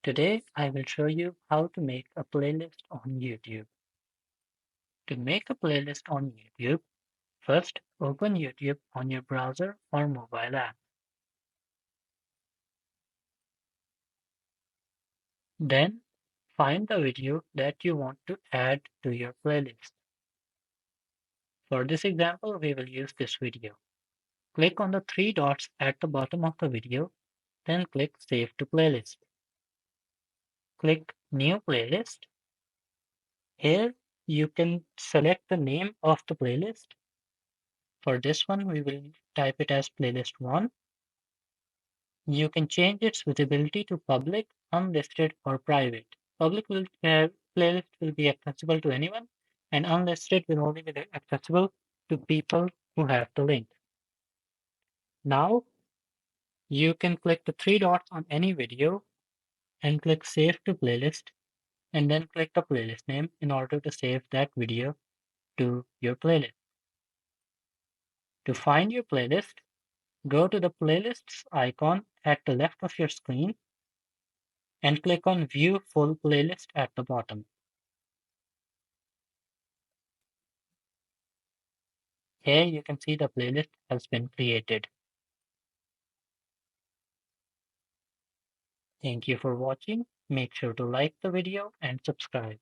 Today I will show you how to make a playlist on YouTube. To make a playlist on YouTube, first open YouTube on your browser or mobile app. Then find the video that you want to add to your playlist. For this example, we will use this video. Click on the three dots at the bottom of the video, then click Save to Playlist. Click New Playlist. Here you can select the name of the playlist. For this one, we will type it as Playlist 1. You can change its visibility to public, unlisted, or private. Playlist will be accessible to anyone, and unlisted will only be accessible to people who have the link. Now, you can click the three dots on any video and click Save to Playlist, and then click the playlist name in order to save that video to your playlist. To find your playlist, go to the playlists icon at the left of your screen and click on View Full Playlist at the bottom. Here you can see the playlist has been created. Thank you for watching. Make sure to like the video and subscribe.